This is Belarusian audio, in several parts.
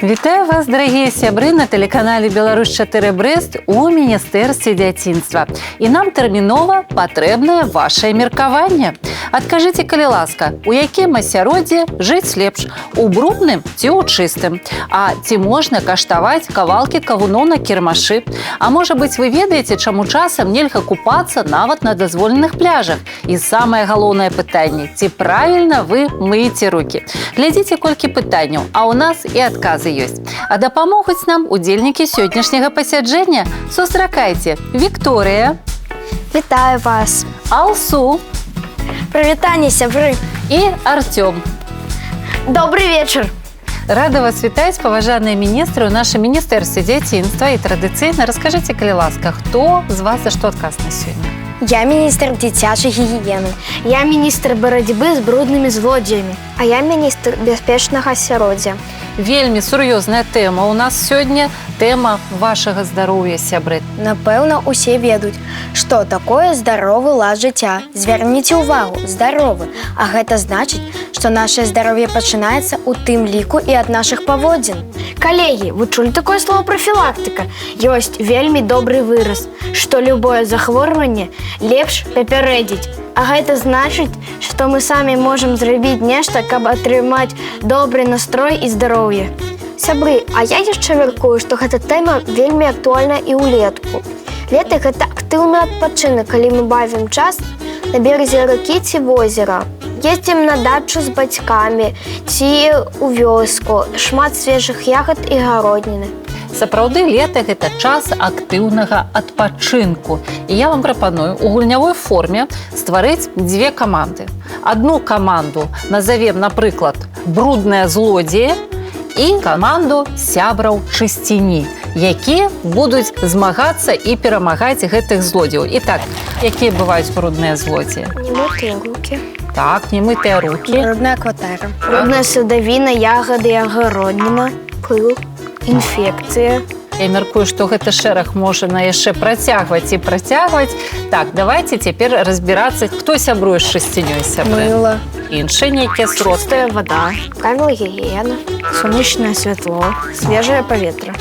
Вітаю вас, дорогие сябры, на телеканале «Беларусь-4 Брест» у Міністэрстве дзяцінства. І нам тэрмінова патрэбнае вашае меркаванне. Адкажыце, калі ласка, у якім асяроддзі жыць лепш, у брудным ці ў чыстым? А ці можна каштаваць кавалкі кавуноў на кірмашы? А можа быць, вы ведаеце, чаму часам нельга купацца нават на дазволеных пляжах? І самае галоўнае пытанне, ці правільна вы мыеце рукі? Глядзіце, колькі пытанняў, а ў нас і адказы ёсць. А дапамогуць нам удзельнікі сённяшняга пасяджэння. Сустракайце, Вікторыя. Вітаю вас. Алсу. Прывітанне, сябры. І Артём. Добрый вечар. Рада вас вітаць, паважаныя міністры, у нашым міністэрстве дзяцінства. І традыцыйна раскажыце, калі ласка, хто з вас за што адказны сёння? Я міністр дзіцячай гігіены. Я міністр барацьбы з бруднымі злодзеямі. А я міністр бяспечнага асяроддзя. Вельмі сур'ёзная тэма. У нас сёння тэма вашага здароўя, сябры. Напэўна, усе ведаюць, што такое здаровы лад жыцця. Звярніце ўвагу, здаровы. А гэта значыць, што нашае здароўе пачынаецца ў тым ліку і ад нашых паводзін. Калегі, вы чулі такое слово прафілактыка? Ёсць вельмі добры выраз, што любое захворванне лепш папярэдзіць. А гэта значыць, што мы самі можам зрабіць нешта, каб атрымаць добры настрой і здароўе. Сябры, а я яшчэ мяркую, што гэта тэма вельмі актуальна і ўлетку. Лета – гэта актыўны адпачынак, калі мы бавім час на беразе ракі ці возера. Ездзім на дачу з бацькамі ці ў вёску, шмат свежых ягад і гародніны. Сапраўды, лета – гэта час актыўнага адпачынку. І я вам прапаную у гульнявой форме стварыць дзве каманды. Адну каманду назовем, напрыклад, «Брудныя злодзеі» і каманду «Сябраў чысціні», якія будуць змагацца і перамагаць гэтых злодзеяў. І так, якія бываюць брудныя злодзеі? Немытыя рукі. Так, немытыя рукі. Брудная кватэра. Брудная садавіна, ягады і агародніна, Пыл. інфекцыя. Я мяркую, што гэта шэраг можна яшчэ працягваць і працягваць. Так, давайте цяпер разбірацца, хто сябруе з чысцінёй, сябры. Мыла. Іншыя нейкія сродкі. Чыстая вада, Правілы гігіены. сонечнае святло, свежае паветра.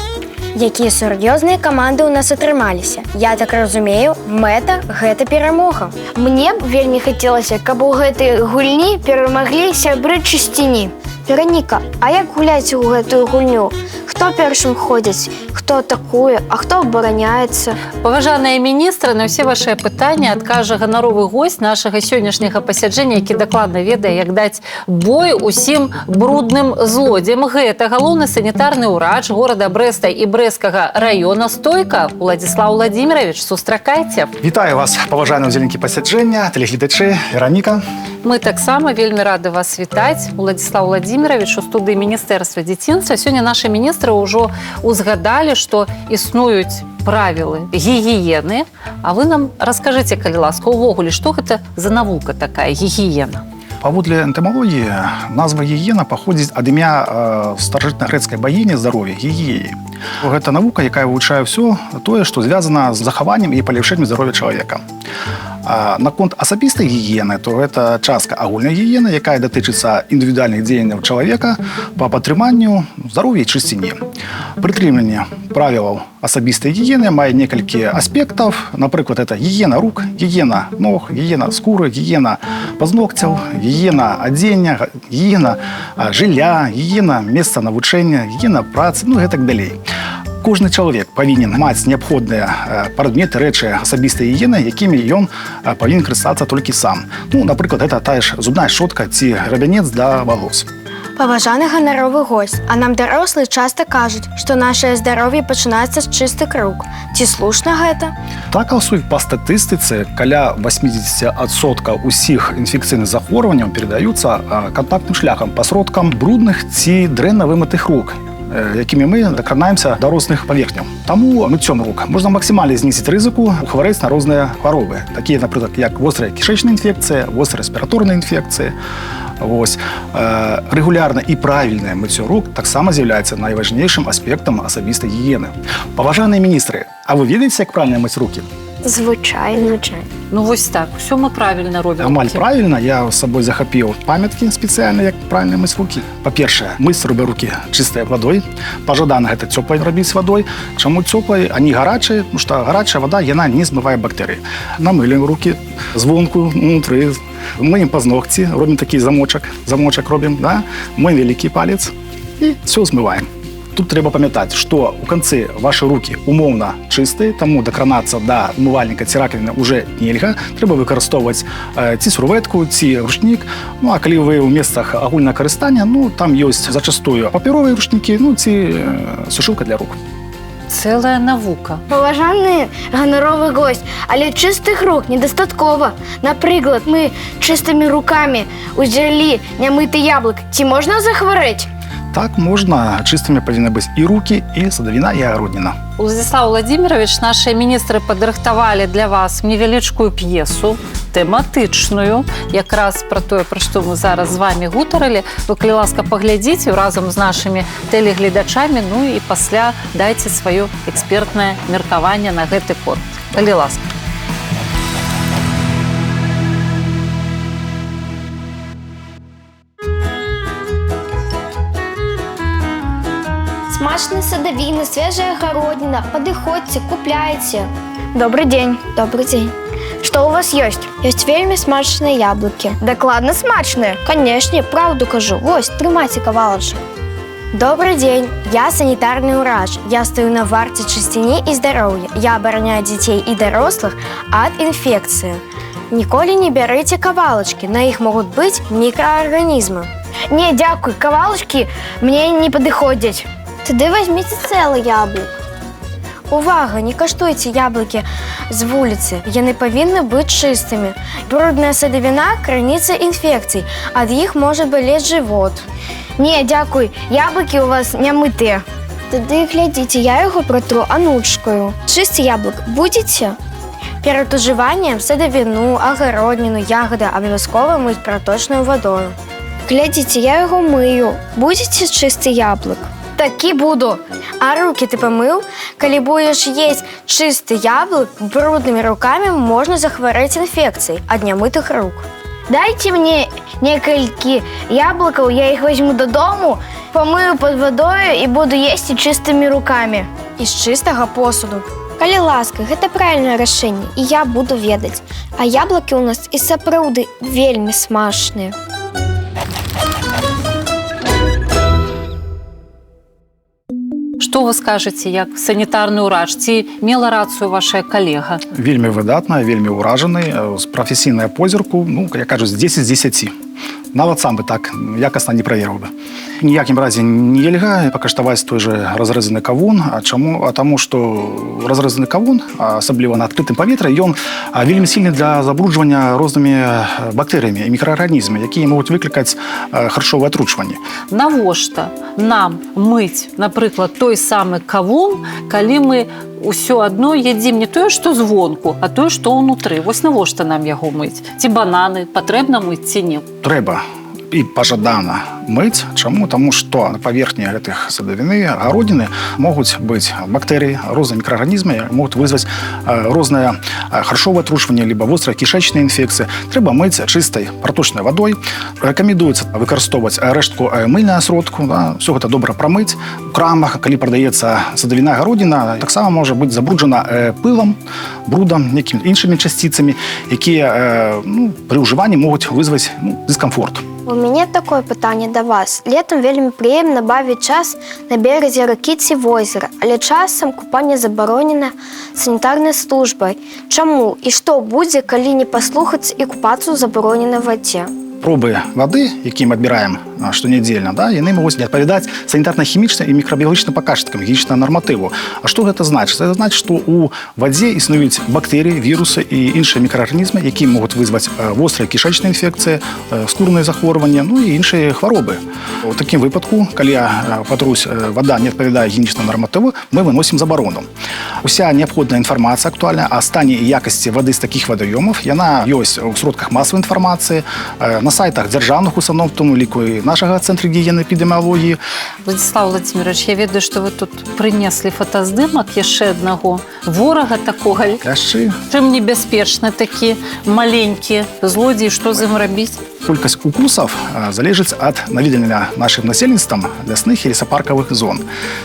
Якія сур'ёзныя каманды ў нас атрымаліся. Я так разумею, мэта – гэта перамога. Мне б вельмі хацелася, каб у гэтай гульні перамаглі сябры чысціні. Вераніка, а як гуляць у гэтую гульню? Хто першым ходзіць, хто атакуе, а хто абараняецца? Паважаныя міністры, на ўсе вашыя пытанні адкажа ганаровы госць нашага сённяшняга пасяджэння, які дакладна ведае, як даць бой усім брудным злодзеям. Гэта галоўны санітарны ўрач горада Брэста і Брэсцкага раёна Стойка Уладзіслаў Владзімірович. Сустракайце. Вітаю вас, паважаныя удзельнікі пасяджэння, тэлегледачы, Вераніка. Мы таксама вельмі рады вас вітаць. Уладзіслаў Владзімірович у студыі Міністэрства дзяцінства. Сёння нашы міністры ўжо узгадалі, што існуюць правілы гігіены. А вы нам раскажыце, калі ласка, увогуле, што гэта за навука такая гігіена? Паводле энтамалогіі, назва гігіена паходзіць ад імя старажытнагрэцкай багіні здароўя гігіеі. Гэта навука, якая вывучае ўсё тое, што звязана з захаваннем і палепшэннем здароўя чалавека. Наконт асабістай гігіены, то гэта частка агульнай гігіены, якая датычыцца індывідуальных дзеянняў чалавека па падтрыманню здароўя і чысціні. Прытрыманне правілаў асабістай гігіены мае некалькі аспектаў. Напрыклад, это гігіена рук, гігіена ног, гігіена скуры, гігіена пазногцяў, гігіена адзення, гігіена жылля, гігіена месца навучання, гігіена працы, ну і гэтак далей. Кожны чалавек павінен маць неабходныя прадметы, рэчы асабістай гігіены, якімі ён павінен карыстацца толькі сам. Ну, напрыклад, гэта тая ж зубная шчотка ці грабянец для валос. Паважаны ганаровы госць, а нам дарослыя часта кажуць, што нашае здароўе пачынаецца з чыстых рук. Ці слушна гэта? Так, Алсу, па статыстыцы, каля 80% усіх інфекцыйных захворванняў перадаюцца кантактным шляхам па сродкам брудных ці дрэнна вымытых рук, якімі мы дакранаемся да розных паверхняў. Таму мыццём рук можна максімальна знізіць рызыку хварэць на розныя хваробы, такія, напрыклад, як вострая кішэчная інфекцыя, вострая рэспіраторная інфекцыя. Рэгулярна і правільнае мыццё рук таксама з'яўляецца найважнейшым аспектам асабістай гігіены. Паважаныя міністры, а вы ведаеце, як правільна мыць рукі? Звичайно. Ну вось так, все мы правильно робім. Амаль правильно, я з собою захапіў памяткі спецыяльна, як правильно мыць рукі. Па-першае, мыць робя рукі чыстай вадой. Пажадана гэта цёплай рабіць вадой. Чаму цёплай, а не гарачай? Потому што гарачая вада, яна не змывае бактэрыі. Намылім рукі звонку, унутры, мыем пазногці, робім такі замочак робім, да? Мыем вялікі палец і все змываем. Тут трэба памятаць, што ў канцы вашы рукі умоўна чыстыя, таму дакранацца да умывальніка ці ракавіны уже нельга. Трэба выкарыстоўваць ці сурветку, ці ручнік. Ну, а калі вы ў месцах агульнага карыстання, ну, там ёсць зачастую папяровыя ручнікі, ну, ці сушылка для рук. Цэлая навука. Паважаны ганаровы госць, але чыстых рук недастаткова. Напрыклад, мы чыстымі рукамі узялі нямыты яблык. Ці можна захварэць? Так, можна. Чыстымі павінны быць і рукі, і садавіна, і агародніна. Уладзіслав Владимирович, наши міністры падрыхтавалі для вас невялічкую п'есу, тэматычную, якраз пра тое, пра што мы зараз з вами гутарылі. Вы, калі ласка, паглядзіце разам з нашымі тэлегледачамі, ну і пасля дайце сваё экспертнае меркаванне на гэты конт. Калі ласка. Смачные садовины, свежая огородина. Подыходьте, купляйте. Добрый день. Добрый день. Что у вас есть? Есть вельми смачные яблоки. Докладно смачные. Конечно, правду кажу. Вось, тримайте кавалочек. Добрый день. Я санитарный врач. Я стою на варте чистоты и здоровья. Я обороняю детей и взрослых от инфекции. Николи не берите кавалочки. На их могут быть микроорганизмы. Не, дякую. Кавалочки мне не подходят. Тоді візьміть ціле яблук. Увага, не каштуйте яблуки з вулиці. Яны павінны быць чыстымі. Брудная садавіна – крыніца інфекцый. Ад іх можа балець жывот. Не, дякуй, яблукі у вас не мытыя. Тоді глядзіце, я його протру анучкою. Чисті яблук будете? Перад ужываннем садавіну, агародніну, ягоды абавязкова мыць проточною водою. Глядзіце, я його мию. Будете чисті яблук? Такі буду. А руки ты помыл? Калі будешь есть чистый яблок, брудными руками можно захворать инфекцией от немытых рук. Дайте мне несколько яблоков, я их возьму додому, помою под водой и буду есть чистыми руками. Из чистого посуду. Калі ласка, гэта правильное рашэнне, і я буду ведаць. А яблоки у нас і сапраўды вельмі смачныя. Што вы скажаце, як санітарны ўрач, ці мела рацыю ваша калега? Вельмі выдатна, вельмі ўражаны, з прафесійнай позірку, ну, як кажуць, 10 з 10. Нават сам бы так якасна не праверыў бы. Ніякім разе нельга пакаштаваць той же разрэзаны кавун. А чаму? А таму, што разрэзаны кавун, асабліва на адкрытым паветры, ён вельмі сильны для забруджвання рознымі бактэрыямі і мікраарганізмамі, якія могуць выклікаць харчовае атручванне. Навошта нам мыць, напрыклад, той самы кавун, калі мы ўсё адно едзім не тое, што звонку, а тое, што ўнутры? Вось навошта нам яго мыць? Ці бананы патрэбна мыць, ці не? Трэба і пажадана мыць. Чаму? Таму што на паверхні гэтых садавіны, агародніны могуць быць бактэрыі, розныя мікраарганізмы, могуць вызваць рознае харчовае атручванне, либо вострая кішэчная інфекцыя. Трэба мыць чыстай проточнай вадой. Рэкамендуецца выкарыстоўваць рэштку мыльную асродку. Да? Все гэта добра прамыць. У крамах, калі прадаецца садавіна, агародніна, таксама можа быць забруджана пылам, брудам, некімі іншымі часціцамі, якія пры ўжыванні могуць вызваць дыскамфорт. У мяне такое пытанне да вас. Летом вельмі прыемна бавіць час на беразе ракі ці возера, але часам купанне забаронена санітарнай службай. Чаму і што будзе, калі не паслухаць і купацца ў забароненай вадзе? Пробы вады, якія мы адбіраем штонядзельна, да, яны могуць не адпавядаць санітарна-хімічным і мікрабіялагічным паказчыкам, гігіенічнага нарматыву. А што гэта значыць? Гэта значыць, што ў вадзе існуюць бактэрыі, вірусы і іншыя мікраарганізмы, якія могуць вызваць вострая кішэчная інфекцыя, скурныя захворванні, ну і іншыя хваробы. У такім выпадку, калі патрусь вада не адпавядае гігіенічнаму нарматыву, мы выносім забарону. Уся неабходная інфармацыя актуальная о стане і якасці вады з такіх вадаёмаў, яна ёсць у сродках масавай інфармацыі, на сайтах дзяржаўных устаноў, в тому ліку і нашага цэнтру гігіены эпідэміялогіі. Владзіслав Владимирович, я ведаю, што вы тут прынеслі фотаздымак яшчэ аднаго ворага такога. Кляшчы. Чым небяспечны такі маленькі злодзей, што з ім рабіць? Колькасць укусаў залежыць ад наведвання нашым насельніцтвам лясных і лесапаркавых зон.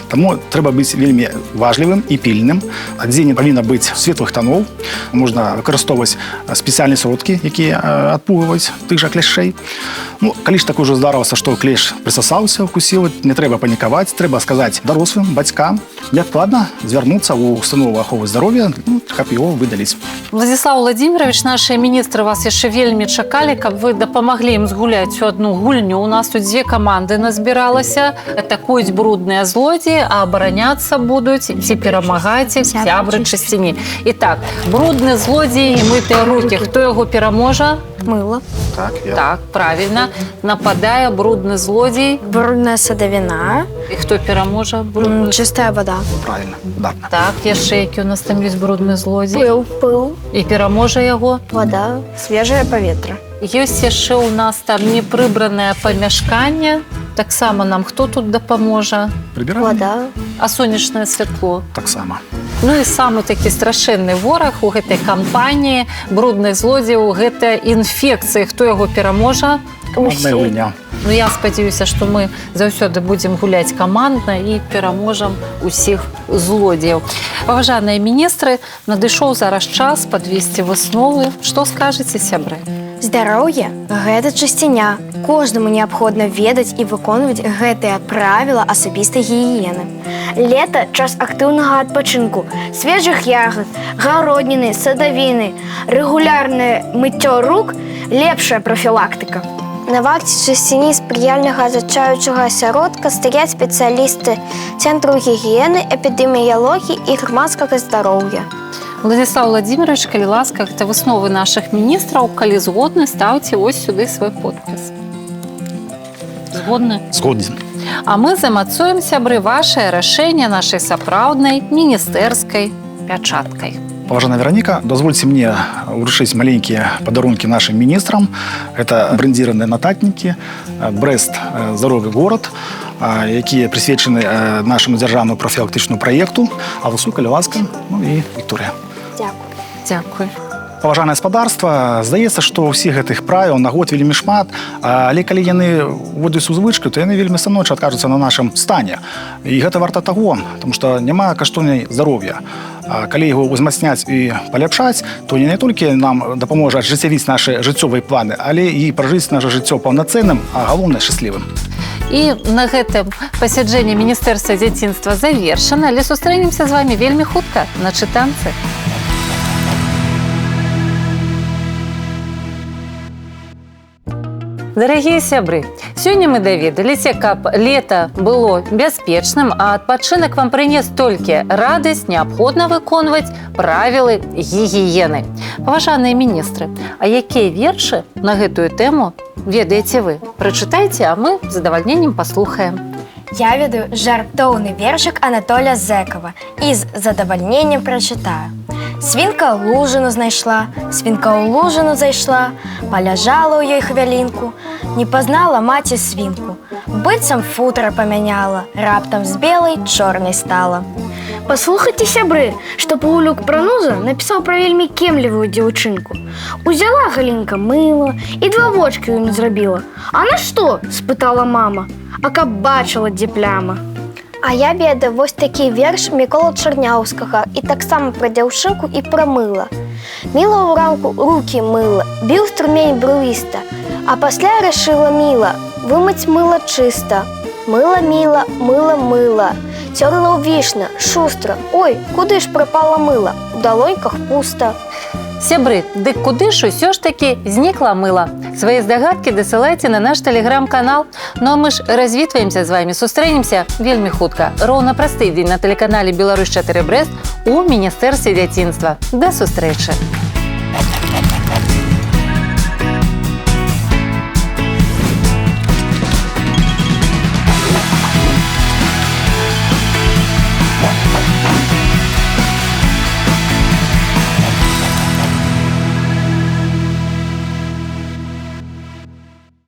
Таму трэба быць вельмі важлівым і пільным. Адзенне павінна быць светлых тоноў. Можна выкарыстоўваць спецыяльныя сродкі, якія адпугваюць тых жа кляшчэй. Ну, калі ж так ужо здарылася, што клеш прысасаўся, укусіў, не трэба панікаваць, трэба сказаць дарослым, бацькам, неадкладна звярнуцца ў установу аховы здароўя, каб яго выдаліць. Владзіслаў Владзімірович, нашыя міністры вас яшчэ вельмі чакалі, каб вы дапамаглі ім згуляць у адну гульню. У нас тут 2 каманды назбіралася. Атакуюць брудныя злодзеі, а абараняцца будуць ці перамагаць іх сябры чысціні. І так, брудны злодзей і мытыя рукі. Хто яго пераможа? Мыло. Так, Так, правільна. Нападае брудны злодзей. Брудная садавіна. І хто пераможа? Чистая вода. правильно, датна. Так, яшчэ які у нас там ёсць брудны злодзей. Пыл, І пераможа яго. вода. Свежее паветра. Ёсць яшчэ ў нас там непрыбранае памяшканне. Таксама нам хто тут дапаможа? Прыбіраем? Вода. А сонечнае святло. Таксама. Ну і самы такі страшэнны вораг у гэтай кампаніі брудных злодзеяў – гэта інфекцыі. Хто яго пераможа? Командная гульня. Ну, я спадзяюся, што мы заўсёды будзем гуляць камандна і пераможам усіх злодзеяў. Паважаныя міністры, надышоў зараз час падвесці высновы. Што скажаце, сябры? Здароўе – гэта чысціня. Кожнаму неабходна ведаць і выконваць гэтыя правіла асабістай гігіены. Лета – час актыўнага адпачынку, свежых ягад, гародніны, садавіны, рэгулярнае мыццё рук – лепшая прафілактыка. На варце чысціні спрыяльнага зачаючага асяродка стаяць спецыялісты Цэнтру гігіены, эпідэміялогіі і грамадскага здароўя. Владзіслаў Владзімірович, калі ласка, гэта высновы нашых міністраў. Калі згодны, ставце вось сюды свой подпіс. Згодны? Згоден. А мы замацуем, сябры, вашае рашэнне нашай сапраўднай міністэрскай пячаткай. Паважаная Вероніка, дазвольце мне ўручыць маленькія падарункі нашым міністрам. Это брэндзіраныя нататнікі «Брэст – здаровы горад», якія прысвечаны нашаму дзяржаўнаму прафілактычнаму праекту. А высока, калі ласка, ну і Вікторыя. Дякую. Дзякуй. Паважанае гаспадарства, здаецца, што ўсіх гэтых правіл на год вельмі шмат, але калі яны ўводзяць у звычку, то яны вельмі станоўча адкажуцца на нашым стане. І гэта варта таго, тому што няма каштоўнай здароўя. Калі яго ўзмацняць і паляпшаць, то не толькі нам дапаможа ажыццявіць нашы жыццёвыя планы, але і пражыць наша жыццё паўнацэнным, а галоўнае шчаслівым. І на гэтым пасяджэнне Міністэрства дзяцінства завершана, але сустрэнемся з вамі вельмі хутка на чытанцы. Дарагія сябры, сёння мы даведаліся, каб лета было бяспечным, а адпачынак вам прынес толькі радасць, неабходна выконваць правілы гігіены. Паважаныя міністры, а якія вершы на гэтую тэму ведаеце вы? Прачытайце, а мы з задавальненнем паслухаем. Я ведаю жартоўны вершык Анатолія Зэкава і з задавальненнем прачытаю. Свінка лужыну знайшла, свінка ў лужыну зайшла, паляжала ў ёй хвілінку, не пазнала маці свінку, быццам футра памяняла, раптам з белай чорнай стала. Паслухайце, сябры, што Паўлюк Прануза напісаў пра вельмі кемлівую дзяўчынку. Узяла Галінка мыла і 2 вочкі ім зрабіла. А на што? – спытала мама. А каб бачыла, дзе пляма. А я ведаю вось такі верш Мікола Чарняўскага і таксама пра дзяўчынку і пра мыла. Міла ўранку рукі мыла, біў струмень брывіста, а пасля рашыла міла вымыць мыла чыста. Мыла міла, мыла мыла, цёрла ўвішна, шустра. Ой, куды ж прапала мыла? У далоньках пуста. Сябры, дык куды ж усё ж такі знікла мыла? Свае здагадкі дасылайце на наш тэлеграм-канал. Ну а мы ж развітваемся з вамі, сустрэнемся вельмі хутка. Роўна праз тыдзень на тэлеканале «Беларусь 4 Брэст» у Міністэрстве дзяцінства. Да сустрэчы!